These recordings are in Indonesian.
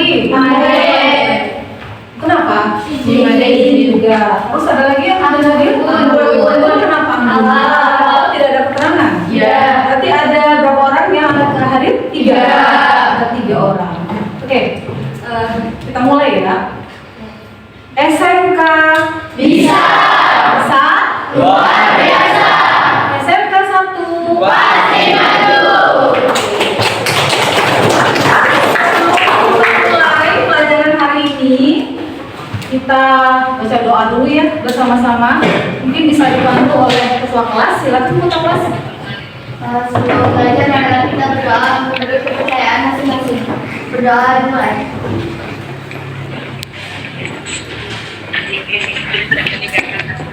lagi? Kenapa? Ada izin juga. Terus ada lagi yang ada lagi? Kenapa? Tidak ada keterangan. Ya. Berarti ada berapa orang yang akan hadir? 3. Ada 3 orang. Oke, kita mulai ya. SMK Bisa. bisa. Luar biasa. SMK 1 Pasti maju. mulai pelajaran hari ini. Kita baca doa dulu ya bersama-sama. Mungkin bisa dibantu oleh ketua kelas. Silakan ketua kelas. Sebelum belajar marilah kita berdoa menurut kepercayaan masing-masing. Berdoa dimulai.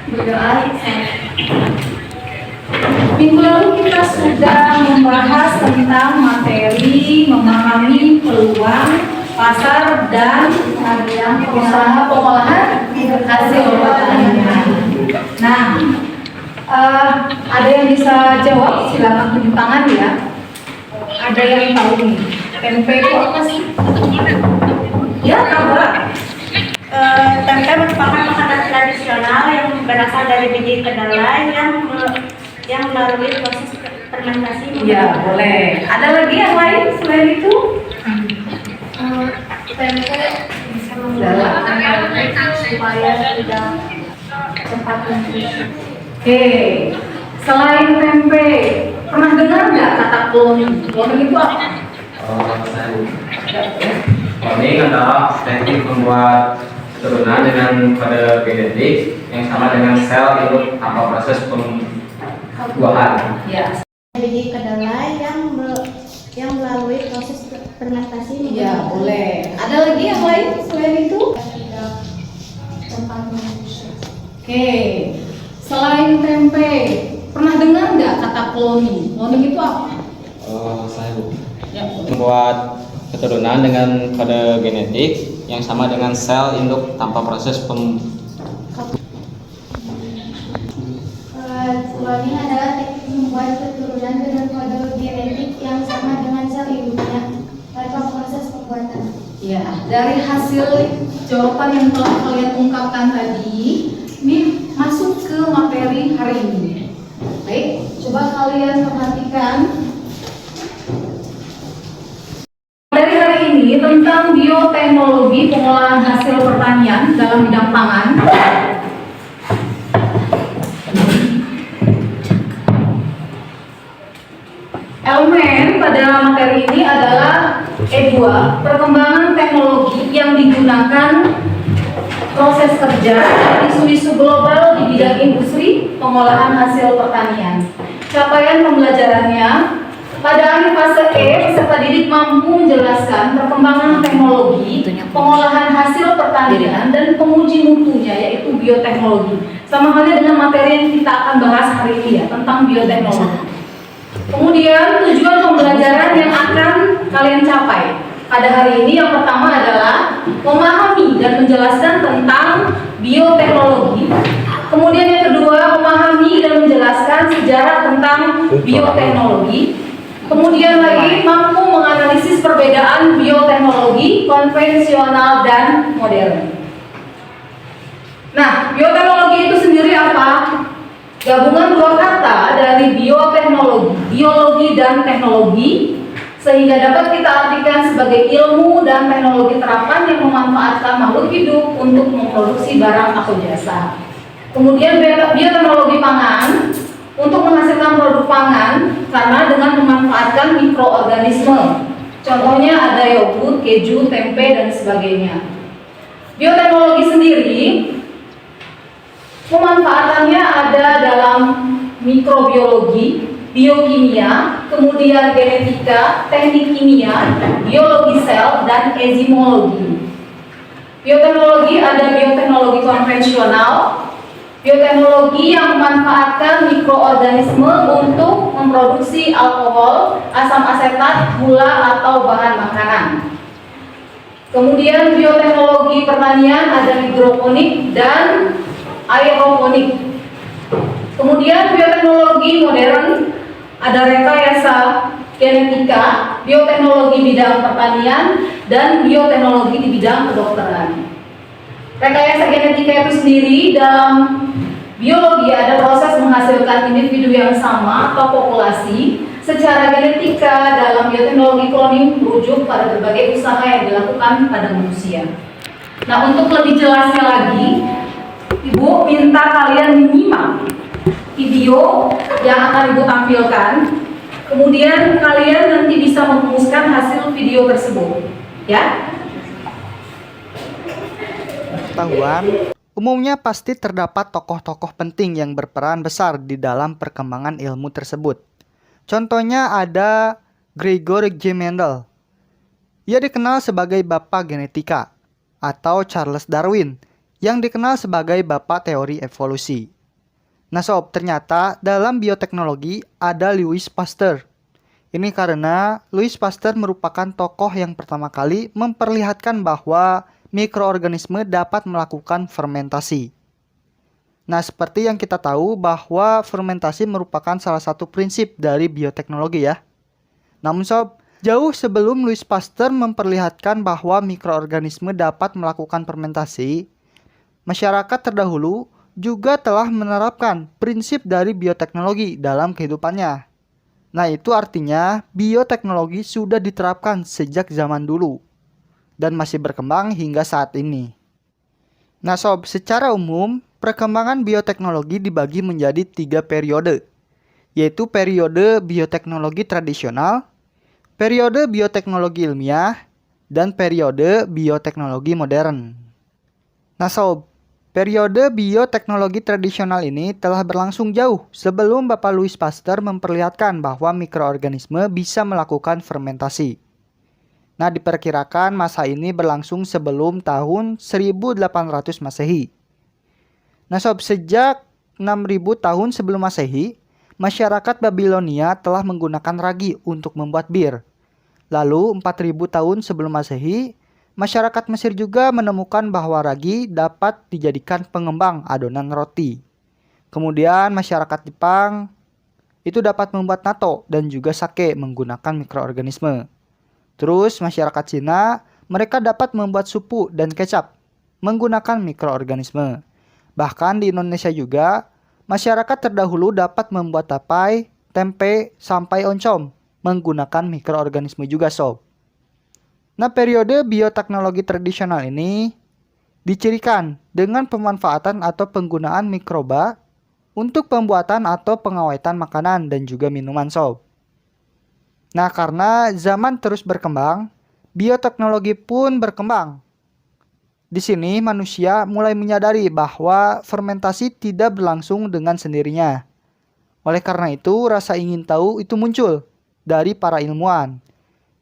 Berdoa Minggu lalu kita sudah membahas tentang materi memahami peluang pasar dan usaha pengolahan hasil pertanian. Nah, ada yang bisa jawab? Silakan tunjuk tangan ya. Ada yang tahu nih? Tempe itu apa sih? Ya, kabar. Tempe merupakan makanan tradisional yang berasal dari biji kedelai yang melalui proses fermentasi. Ya, boleh. Ada lagi yang lain selain itu? tempe bisa membuat supaya tidak cepat membusuk. Oke, selain tempe, pernah dengar nggak kata cloning? Cloning itu apa? Cloning adalah teknik membuat keturunan dengan kode genetik yang sama dengan sel induk tanpa proses pembuahan. Ya, Biji kedelai yang melalui proses fermentasi. ya boleh. Ada lagi yang lain selain itu? Tidak cepat membusuk. Oke, selain tempe, pernah dengar nggak kata cloning? Cloning itu apa? Saya Ya, boleh. membuat keturunan dengan kode genetik yang sama dengan sel induk tanpa proses Cloning adalah teknik membuat keturunan dengan kode genetik yang sama dengan sel induknya tanpa proses pembuatan. Ya, dari hasil jawaban yang telah kalian ungkapkan tadi, ini masuk ke materi hari ini. Baik, coba kalian perhatikan. Materi hari ini tentang bioteknologi pengolahan hasil pertanian dalam bidang pangan. Elemen pada materi ini adalah E2, perkembangan teknologi yang digunakan proses kerja isu-isu global di bidang industri pengolahan hasil pertanian. Capaian pembelajarannya pada akhir fase E, peserta didik mampu menjelaskan perkembangan teknologi pengolahan hasil pertanian dan penguji mutunya, yaitu bioteknologi. Sama halnya dengan materi yang kita akan bahas hari ini ya, tentang bioteknologi. Kemudian tujuan pembelajaran yang akan kalian capai pada hari ini yang pertama adalah memahami dan menjelaskan tentang bioteknologi. Kemudian yang kedua, memahami dan menjelaskan sejarah tentang bioteknologi. Kemudian lagi mampu menganalisis perbedaan bioteknologi konvensional dan modern. Nah, bioteknologi itu sendiri apa? Gabungan dua kata dari bioteknologi, biologi dan teknologi, sehingga dapat kita artikan sebagai ilmu dan teknologi terapan yang memanfaatkan makhluk hidup untuk memproduksi barang atau jasa. Kemudian bioteknologi pangan untuk menghasilkan produk pangan karena dengan memanfaatkan mikroorganisme. Contohnya ada yogurt, keju, tempe dan sebagainya. Bioteknologi sendiri pemanfaatannya ada dalam mikrobiologi, biokimia, kemudian genetika, teknik kimia, biologi sel, dan enzimologi. Bioteknologi ada bioteknologi konvensional, bioteknologi yang memanfaatkan mikroorganisme untuk memproduksi alkohol, asam asetat, gula, atau bahan makanan. Kemudian bioteknologi pertanian ada hidroponik dan aeroponik. Kemudian bioteknologi modern ada rekayasa genetika, bioteknologi bidang pertanian, dan bioteknologi di bidang kedokteran. Rekayasa genetika itu sendiri dalam biologi ada proses menghasilkan individu yang sama atau populasi. Secara genetika dalam bioteknologi kloning merujuk pada berbagai usaha yang dilakukan pada manusia. Nah, untuk lebih jelasnya lagi, Ibu minta kalian menyimak video yang akan Ibu tampilkan. Kemudian kalian nanti bisa merumuskan hasil video tersebut, ya. Pengetahuan, umumnya pasti terdapat tokoh-tokoh penting yang berperan besar di dalam perkembangan ilmu tersebut. Contohnya ada Gregor G. Mendel. Ia dikenal sebagai Bapak Genetika, atau Charles Darwin, yang dikenal sebagai Bapak Teori Evolusi. Nah sob, ternyata dalam bioteknologi ada Louis Pasteur. Ini karena Louis Pasteur merupakan tokoh yang pertama kali memperlihatkan bahwa mikroorganisme dapat melakukan fermentasi. Nah, seperti yang kita tahu bahwa fermentasi merupakan salah satu prinsip dari bioteknologi ya. Namun sob, jauh sebelum Louis Pasteur memperlihatkan bahwa mikroorganisme dapat melakukan fermentasi, masyarakat terdahulu juga telah menerapkan prinsip dari bioteknologi dalam kehidupannya. Nah, itu artinya bioteknologi sudah diterapkan sejak zaman dulu dan masih berkembang hingga saat ini. Nah sob, secara umum, perkembangan bioteknologi dibagi menjadi 3 periode, yaitu periode bioteknologi tradisional, periode bioteknologi ilmiah, dan periode bioteknologi modern. Nah sob, periode bioteknologi tradisional ini telah berlangsung jauh sebelum Bapak Louis Pasteur memperlihatkan bahwa mikroorganisme bisa melakukan fermentasi. Nah, diperkirakan masa ini berlangsung sebelum tahun 1800 Masehi. Nah, sob, sejak 6000 tahun sebelum Masehi, masyarakat Babilonia telah menggunakan ragi untuk membuat bir. Lalu, 4000 tahun sebelum Masehi, masyarakat Mesir juga menemukan bahwa ragi dapat dijadikan pengembang adonan roti. Kemudian, masyarakat Jepang itu dapat membuat natto dan juga sake menggunakan mikroorganisme. Terus masyarakat Cina, mereka dapat membuat supu dan kecap menggunakan mikroorganisme. Bahkan di Indonesia juga, masyarakat terdahulu dapat membuat tapai, tempe, sampai oncom menggunakan mikroorganisme juga sob. Nah, periode bioteknologi tradisional ini dicirikan dengan pemanfaatan atau penggunaan mikroba untuk pembuatan atau pengawetan makanan dan juga minuman sob. Nah, karena zaman terus berkembang, bioteknologi pun berkembang. Di sini manusia mulai menyadari bahwa fermentasi tidak berlangsung dengan sendirinya. Oleh karena itu, rasa ingin tahu itu muncul dari para ilmuwan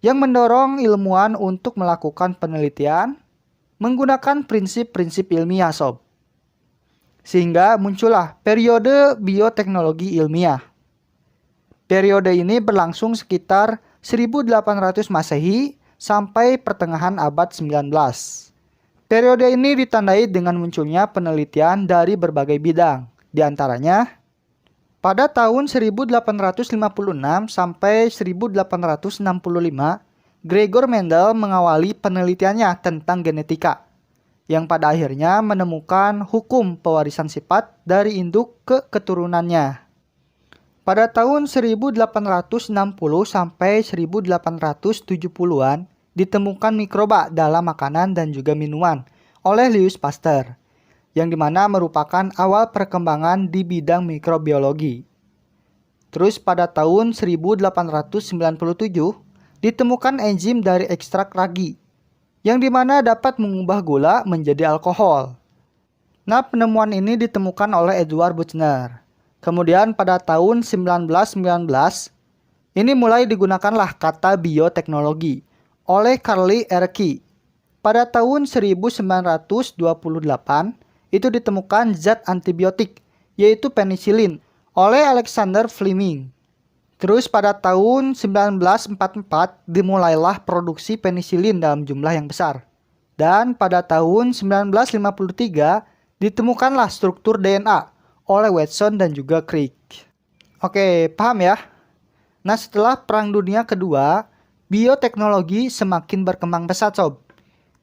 yang mendorong ilmuwan untuk melakukan penelitian menggunakan prinsip-prinsip ilmiah sob. Sehingga muncullah periode bioteknologi ilmiah. Periode ini berlangsung sekitar 1800 Masehi sampai pertengahan abad 19. Periode ini ditandai dengan munculnya penelitian dari berbagai bidang. Di antaranya, pada tahun 1856 sampai 1865, Gregor Mendel mengawali penelitiannya tentang genetika, yang pada akhirnya menemukan hukum pewarisan sifat dari induk ke keturunannya. Pada tahun 1860 sampai 1870-an ditemukan mikroba dalam makanan dan juga minuman oleh Louis Pasteur, yang dimana merupakan awal perkembangan di bidang mikrobiologi. Terus pada tahun 1897 ditemukan enzim dari ekstrak ragi, yang dimana dapat mengubah gula menjadi alkohol. Nah, penemuan ini ditemukan oleh Edward Buchner. Kemudian pada tahun 1919, ini mulai digunakanlah kata bioteknologi oleh Carly Erke. Pada tahun 1928, itu ditemukan zat antibiotik, yaitu penisilin, oleh Alexander Fleming. Terus pada tahun 1944, dimulailah produksi penisilin dalam jumlah yang besar. Dan pada tahun 1953, ditemukanlah struktur DNA oleh Watson dan juga Crick. Oke, paham ya? Nah, setelah Perang Dunia Kedua, bioteknologi semakin berkembang pesat sob.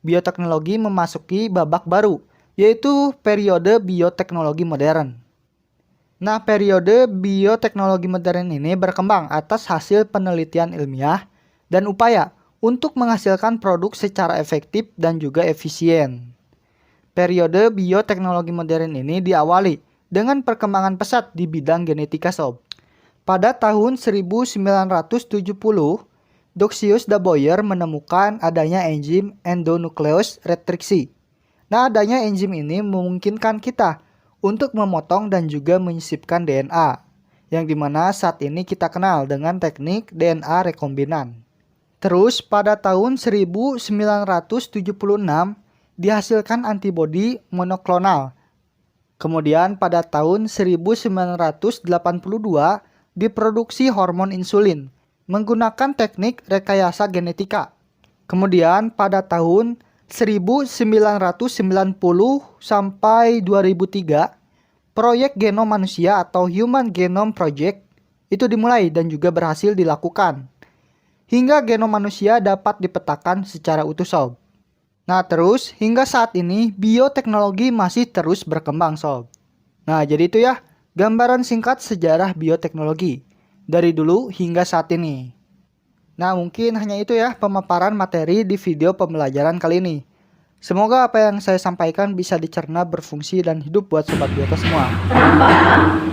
Bioteknologi memasuki babak baru, yaitu periode bioteknologi modern. Nah, periode bioteknologi modern ini berkembang atas hasil penelitian ilmiah dan upaya untuk menghasilkan produk secara efektif dan juga efisien. Periode bioteknologi modern ini diawali dengan perkembangan pesat di bidang genetika sob. Pada tahun 1970, Doxius da Boyer menemukan adanya enzim endonukleose retriksi. Nah, adanya enzim ini memungkinkan kita untuk memotong dan juga menyisipkan DNA, yang dimana saat ini kita kenal dengan teknik DNA rekombinan. Terus pada tahun 1976 dihasilkan antibodi monoklonal. Kemudian pada tahun 1982 diproduksi hormon insulin menggunakan teknik rekayasa genetika. Kemudian pada tahun 1990 sampai 2003, proyek genom manusia atau Human Genome Project itu dimulai dan juga berhasil dilakukan. Hingga genom manusia dapat dipetakan secara utuh sob. Nah terus hingga saat ini bioteknologi masih terus berkembang sob. Nah jadi itu ya gambaran singkat sejarah bioteknologi dari dulu hingga saat ini. Nah mungkin hanya itu ya pemaparan materi di video pembelajaran kali ini. Semoga apa yang saya sampaikan bisa dicerna, berfungsi, dan hidup buat Sobat Biota semua. Kenapa?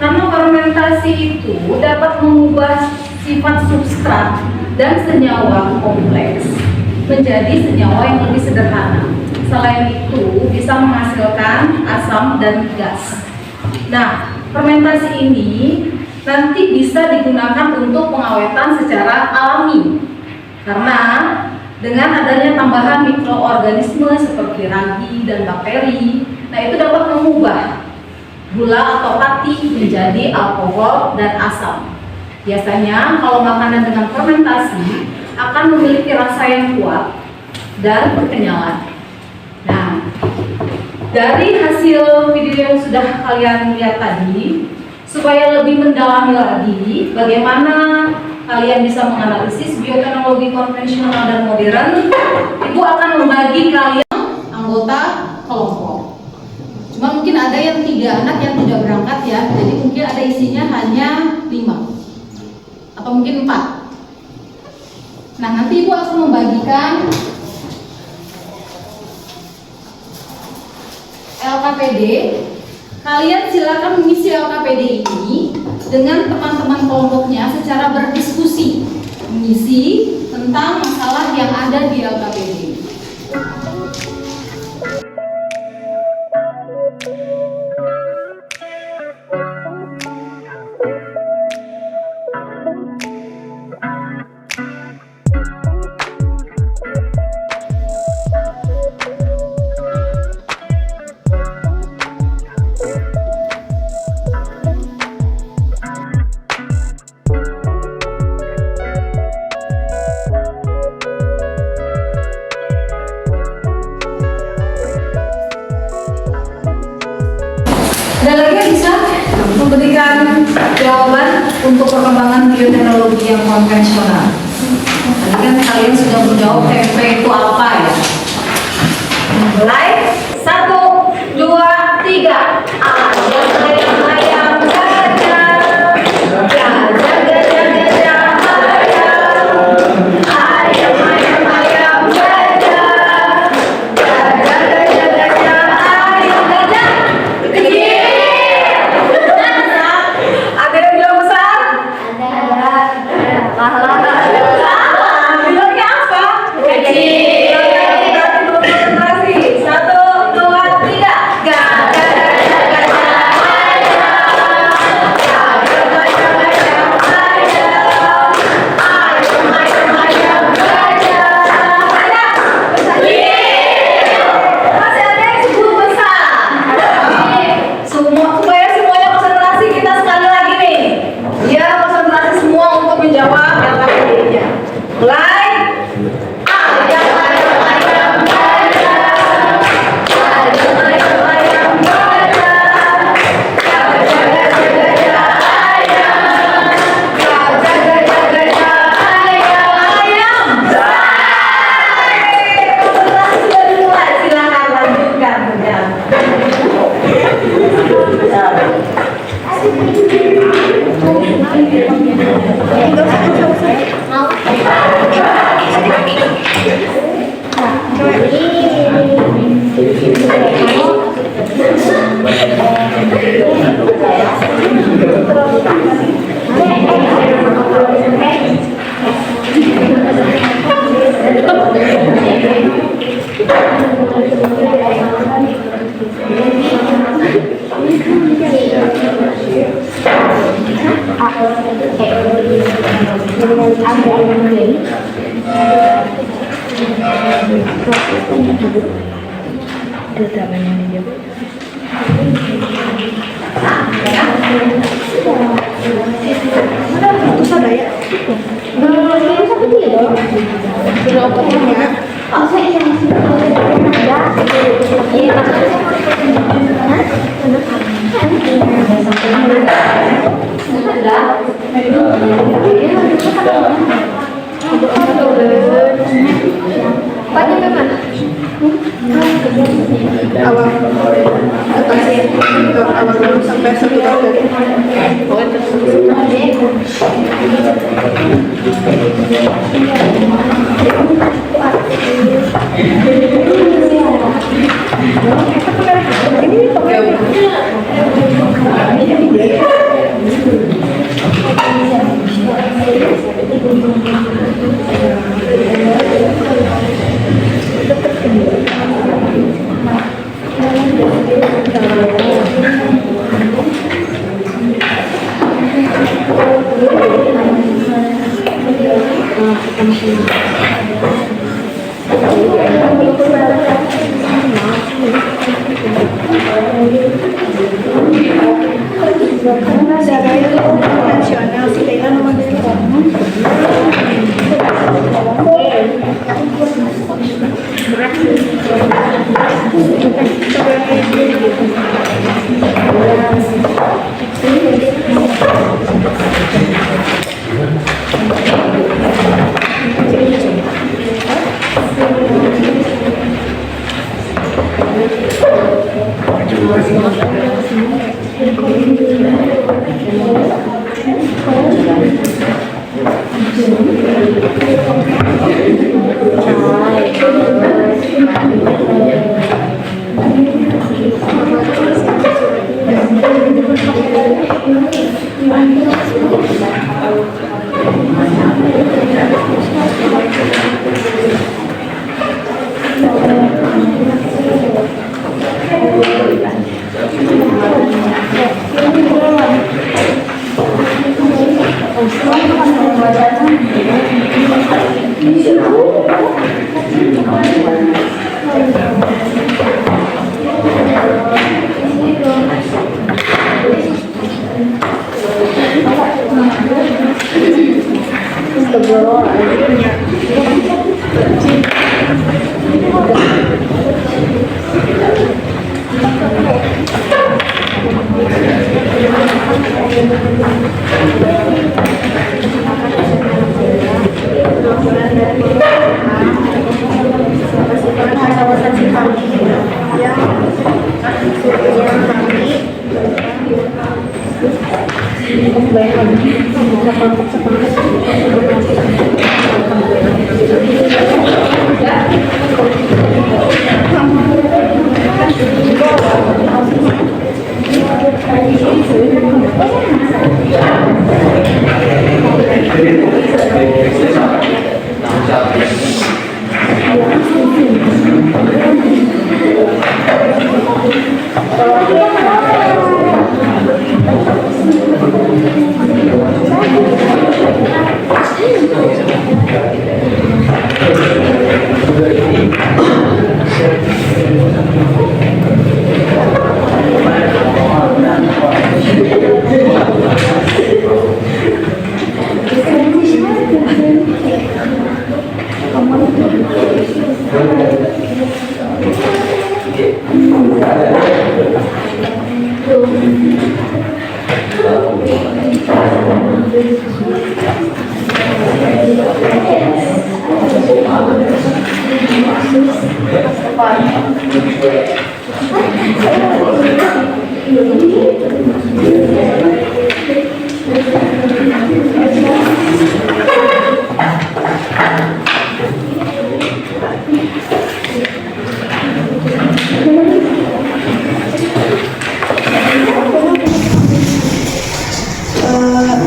Karena fermentasi itu dapat mengubah sifat substrat dan senyawa kompleks menjadi senyawa yang lebih sederhana. Selain itu bisa menghasilkan asam dan gas. Nah, fermentasi ini nanti bisa digunakan untuk pengawetan secara alami karena dengan adanya tambahan mikroorganisme seperti ragi dan bakteri, nah itu dapat mengubah gula atau pati menjadi alkohol dan asam. Biasanya kalau makanan dengan fermentasi akan memiliki rasa yang kuat dan berkenyalan. Nah, dari hasil video yang sudah kalian lihat tadi, supaya lebih mendalami lagi bagaimana kalian bisa menganalisis bioteknologi konvensional dan modern, Ibu akan membagi kalian anggota kelompok. Cuma mungkin ada yang 3 anak yang tidak berangkat ya, jadi mungkin ada isinya hanya 5 atau mungkin 4. Nah nanti Ibu akan membagikan LKPD. Kalian silakan mengisi LKPD ini dengan teman-teman kelompoknya secara berdiskusi, mengisi tentang masalah yang ada di LKPD. Ada lagi yang bisa memberikan jawaban untuk perkembangan bioteknologi yang konvensional? Tadi kan kalian sudah menjawab tempe itu apa ya? Mulai 1, 2, 3. Ayam gajah, gajah gajah gajah ayam, ayam ayam gajah, gajah gajah gajah ayam gajah. Kecil. Ada yang bilang besar? Ada. Bilangnya apa? Kecil. Berarti belum konsentrasi. 1,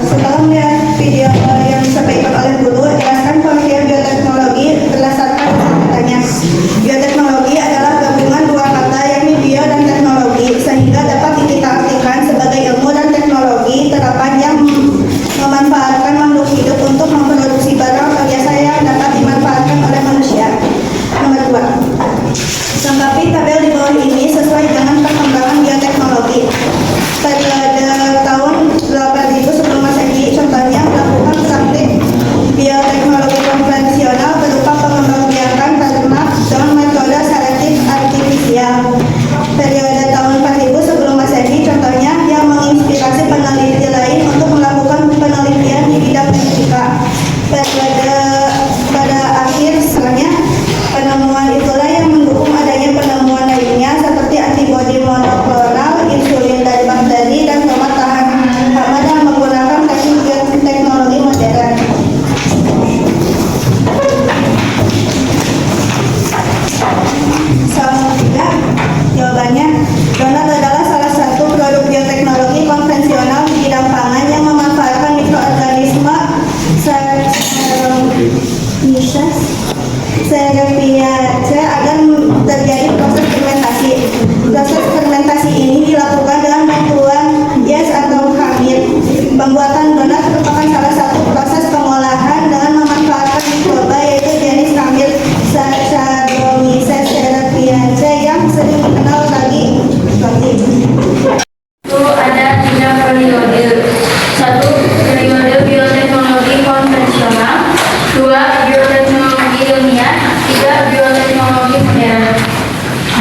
Setelah melihat video yang disampaikan oleh guru, jelaskan pengertian bioteknologi berdasarkan katanya. Bioteknologi adalah gabungan dua kata yakni bio dan teknologi, sehingga dapat kita artikan sebagai ilmu dan teknologi terapan yang memanfaatkan makhluk hidup untuk memproduksi barang atau jasa yang dapat dimanfaatkan oleh manusia. Nomor 2.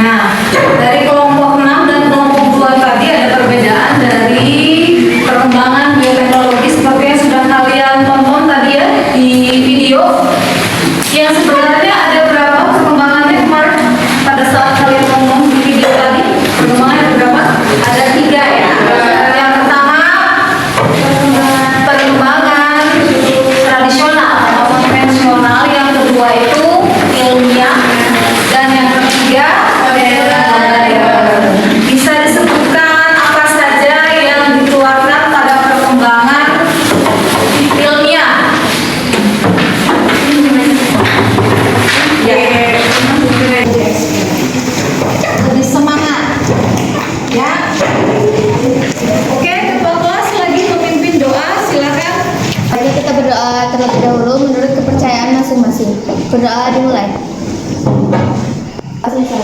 Nah, dari kelompok 6 dan kelompok 2 tadi ada perbedaan dari perkembangan bioteknologi seperti yang sudah kalian tonton tadi ya di video. Yang sebenarnya ada berapa perkembangannya kemarin pada saat kalian ngomong di video tadi? Perkembangannya ada berapa? Ada 3 ya. Yang pertama perkembangan tradisional atau konvensional, yang kedua itu ilmiah, dan yang ketiga modern. Bisa disebutkan apa saja yang dikeluarkan pada perkembangan ilmiah? Lebih semangat ya. Oke, ketua kelas lagi memimpin doa, silakan. Mari kita berdoa terlebih dahulu menurut kepercayaan masing-masing. Berdoa dimulai. Selesai.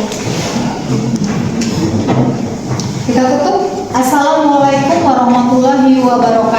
Kita tutup. Assalamualaikum warahmatullahi wabarakatuh.